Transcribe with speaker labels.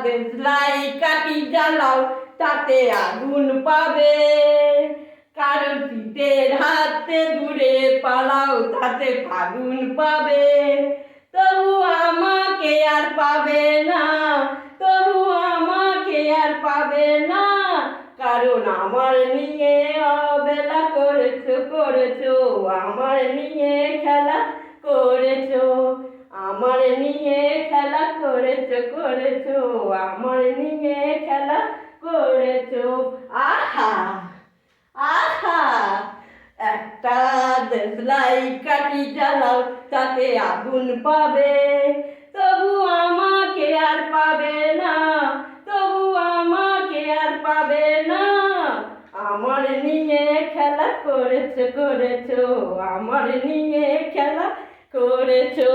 Speaker 1: দেশলাই কাঠি জ্বালাও তাতে আগুন পাবে, কারণ শীতের হাতে দূরে পালাও তাতে ফাগুন পাবে। তবু আমাকে আর পাবে না, তবু আমাকে আর পাবে না, কারণ আমার নিয়ে অবেলা করেছো করেছো, আমার নিয়ে খেলা করেছো, আমার নিয়ে খেলা করেছো করেছো, আমার নিয়ে খেলা করেছো। আহা আহা, একটা দেশলাই কাঠি জ্বালাও তাতে আগুন পাবে, তবু আমাকে আর পাবে না, তবু আমাকে আর পাবে না, আমার নিয়ে খেলা করেছো করেছো, আমার নিয়ে খেলা করেছো।